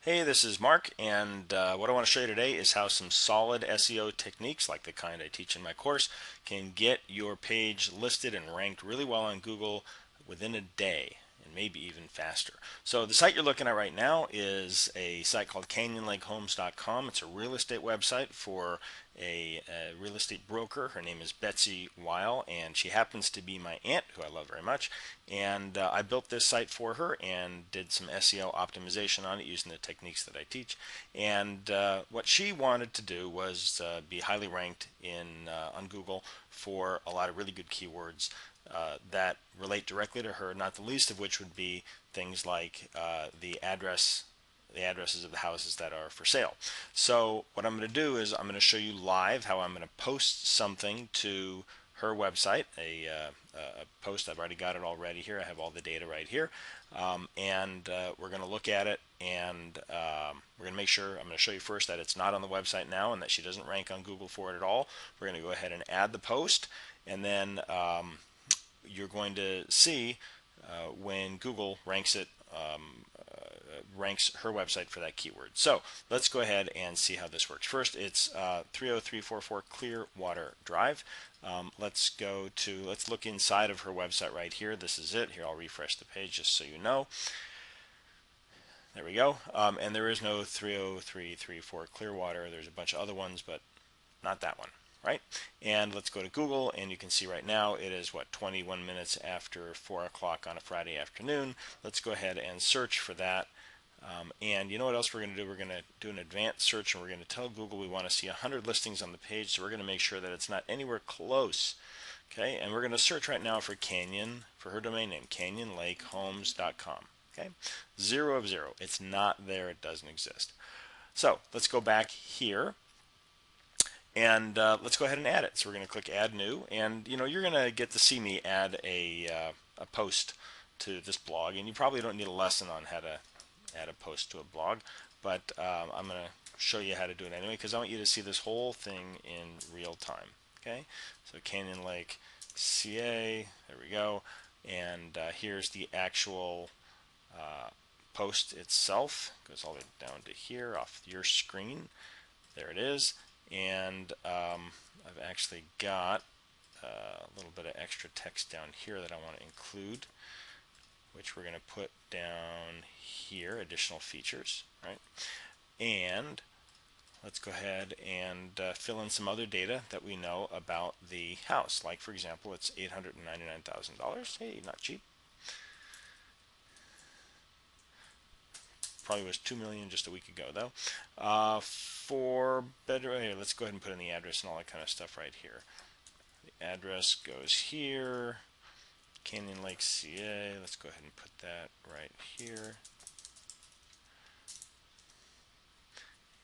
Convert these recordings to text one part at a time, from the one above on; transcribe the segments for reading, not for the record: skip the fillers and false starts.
Hey, this is Mark, and what I want to show you today is how some solid SEO techniques, like the kind I teach in my course, can get your page listed and ranked really well on Google within a day, and maybe even faster. So the site you're looking at right now is a site called CanyonLakeHomes.com. It's a real estate website for a real estate broker. Her name is Betsy Weil, and she happens to be my aunt, who I love very much. And I built this site for her and did some SEO optimization on it using the techniques that I teach. And what she wanted to do was be highly ranked on Google for a lot of really good keywords that relate directly to her, not the least of which would be things like the addresses of the houses that are for sale. So what I'm going to do is I'm going to show you live how I'm going to post something to her website, a post. I've already got it all ready here. I have all the data right here. And we're going to look at it, and we're going to make sure, I'm going to show you first that it's not on the website now and that she doesn't rank on Google for it at all. We're going to go ahead and add the post, and then you're going to see when Google ranks her website for that keyword. So let's go ahead and see how this works. First, it's 30344 Clearwater Drive. Let's look inside of her website right here. This is it. Here, I'll refresh the page just so you know. There we go. And there is no 30334 Clearwater. There's a bunch of other ones, but not that one, right? And let's go to Google, and you can see right now it is, what, 21 minutes after 4 o'clock on a Friday afternoon. Let's go ahead and search for that. And you know what else we're going to do? We're going to do an advanced search, and we're going to tell Google we want to see 100 listings on the page, so we're going to make sure that it's not anywhere close. Okay, and we're going to search right now for Canyon, for her domain name, CanyonLakeHomes.com. Okay, 0 of 0. It's not there. It doesn't exist. So let's go back here, and let's go ahead and add it. So we're going to click Add New, and you're going to get to see me add a post to this blog, and you probably don't need a lesson on how to add a post to a blog, but I'm going to show you how to do it anyway because I want you to see this whole thing in real time. Okay, so Canyon Lake CA, there we go, and here's the actual post itself. Goes all the way down to here off your screen. There it is, and I've actually got a little bit of extra text down here that I want to include, which we're going to put down here, additional features, right? And let's go ahead and fill in some other data that we know about the house. Like, for example, it's $899,000. Hey, not cheap. Probably was $2 million just a week ago, though. For better, here, let's go ahead and put in the address and all that kind of stuff right here. The address goes here. Canyon Lake CA. Let's go ahead and put that right here.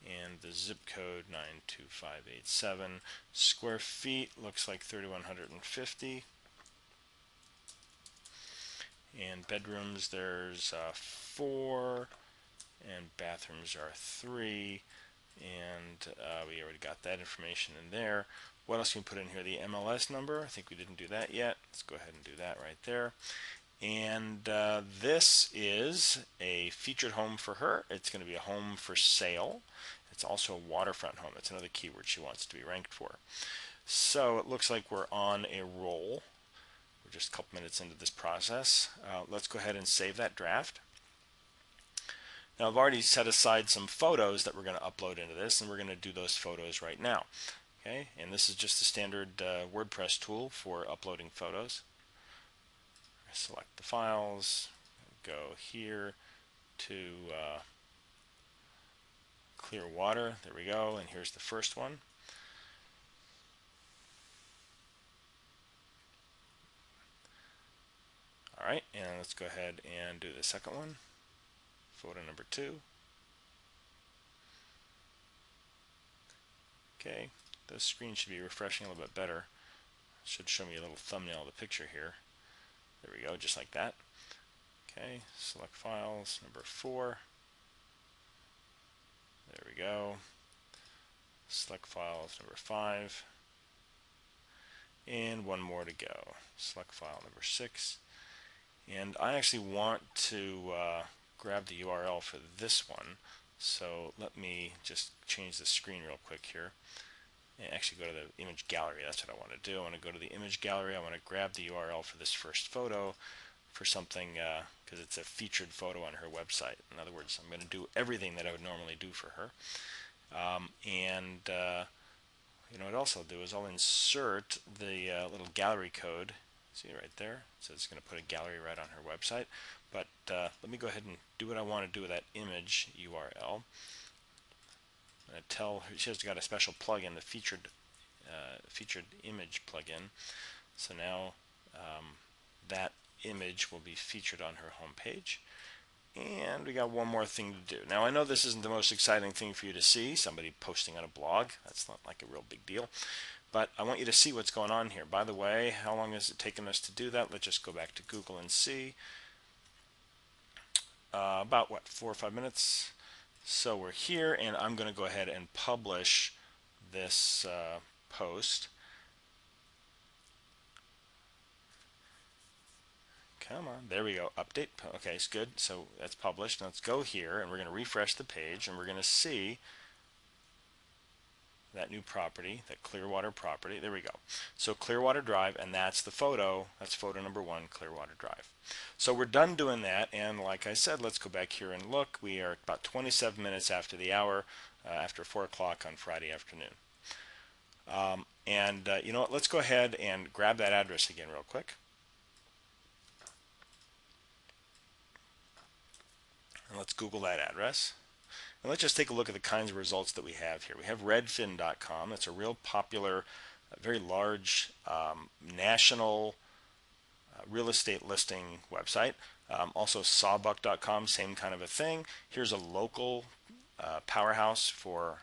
And the zip code 92587. Square feet looks like 3,150. And bedrooms, there's 4, and bathrooms are 3. And we already got that information in there. What else can we put in here? The MLS number. I think we didn't do that yet. Let's go ahead and do that right there. And this is a featured home for her. It's going to be a home for sale. It's also a waterfront home. That's another keyword she wants to be ranked for. So it looks like we're on a roll. We're just a couple minutes into this process. Let's go ahead and save that draft. Now I've already set aside some photos that we're going to upload into this, and we're going to do those photos right now. Okay, and this is just a standard WordPress tool for uploading photos. Select the files, go here to Clearwater. There we go, and here's the first one. All right, and let's go ahead and do the second one. Photo number 2. Okay, the screen should be refreshing a little bit better. It should show me a little thumbnail of the picture here. There we go, just like that. Okay, select files, number 4. There we go. Select files, number 5. And one more to go. Select file number 6. And I actually want to grab the URL for this one. So let me just change the screen real quick here and actually go to the image gallery. That's what I want to do. I want to go to the image gallery. I want to grab the URL for this first photo for something because it's a featured photo on her website. In other words, I'm going to do everything that I would normally do for her. You know what else I'll do is I'll insert the little gallery code. See right there? So it's going to put a gallery right on her website. But let me go ahead and do what I want to do with that image URL. I'm going to tell her she has got a special plugin, the featured image plugin. So now that image will be featured on her home page. And we got one more thing to do. Now I know this isn't the most exciting thing for you to see, somebody posting on a blog. That's not like a real big deal. But I want you to see what's going on here. By the way, how long has it taken us to do that? Let's just go back to Google and see. About what, 4 or 5 minutes? So we're here, and I'm going to go ahead and publish this post. Come on, there we go, update. Okay, it's good, so that's published. Now let's go here, and we're going to refresh the page, and we're going to see that new property, that Clearwater property. There we go. So Clearwater Drive, and that's the photo. That's photo number 1, Clearwater Drive. So we're done doing that, and like I said, let's go back here and look. We are about 27 minutes after the hour, after 4 o'clock on Friday afternoon. You know what, let's go ahead and grab that address again real quick. And let's Google that address. And let's just take a look at the kinds of results that we have here. We have redfin.com. That's a real popular, very large national real estate listing website. Also sawbuck.com, same kind of a thing. Here's a local powerhouse for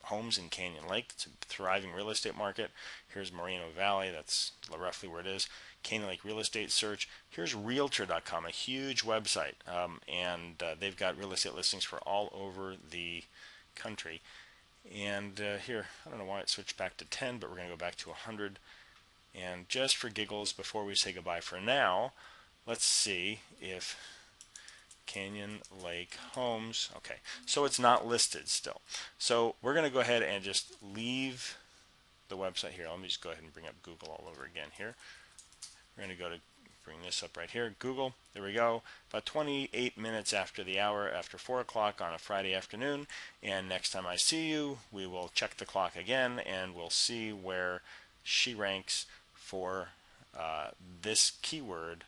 homes in Canyon Lake. It's a thriving real estate market. Here's Moreno Valley. That's roughly where it is. Canyon Lake Real Estate Search. Here's Realtor.com, a huge website, and they've got real estate listings for all over the country. And here, I don't know why it switched back to 10, but we're going to go back to 100. And just for giggles, before we say goodbye for now, let's see if Canyon Lake Homes. Okay, so it's not listed still. So we're going to go ahead and just leave the website here. Let me just go ahead and bring up Google all over again here. We're going to go to bring this up right here. Google, there we go. About 28 minutes after the hour, after 4 o'clock on a Friday afternoon. And next time I see you, we will check the clock again, and we'll see where she ranks for this keyword,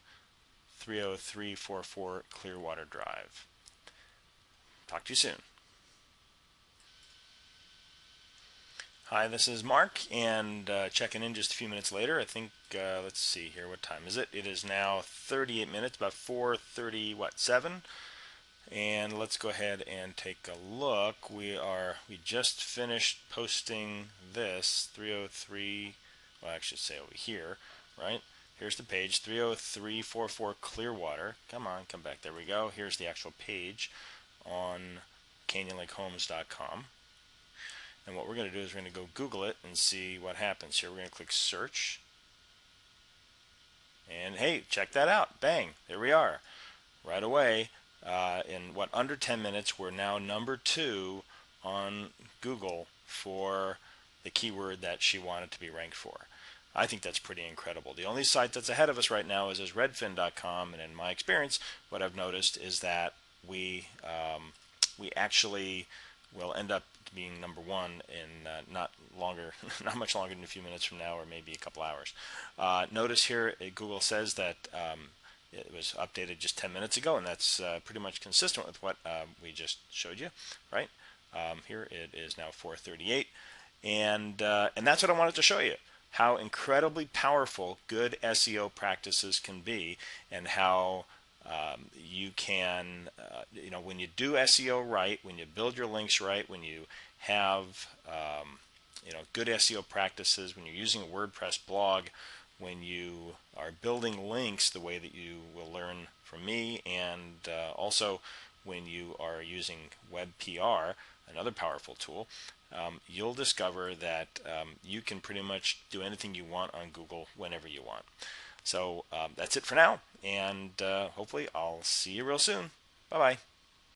30344 Clearwater Drive. Talk to you soon. Hi, this is Mark, and checking in just a few minutes later. I think, let's see here, what time is it? It is now 38 minutes, about 4:37. And let's go ahead and take a look. We just finished posting this 303, well, I should say over here, right? Here's the page, 30344 Clearwater. Come on, come back. There we go. Here's the actual page on canyonlakehomes.com. And what we're going to do is we're going to go Google it and see what happens here. We're going to click search. And hey, check that out. Bang, there we are. Right away, in what, under 10 minutes, we're now number 2 on Google for the keyword that she wanted to be ranked for. I think that's pretty incredible. The only site that's ahead of us right now is redfin.com, and in my experience, what I've noticed is that we actually will end up being number 1 in not much longer than a few minutes from now, or maybe a couple hours. Notice here, Google says that it was updated just 10 minutes ago, and that's pretty much consistent with what we just showed you, right? Here it is now 4:38, and that's what I wanted to show you. How incredibly powerful good SEO practices can be, and how you can, when you do SEO right, when you build your links right, when you have, good SEO practices, when you're using a WordPress blog, when you are building links the way that you will learn from me, and also when you are using web PR, another powerful tool, you'll discover that you can pretty much do anything you want on Google whenever you want. So that's it for now, and hopefully I'll see you real soon. Bye-bye.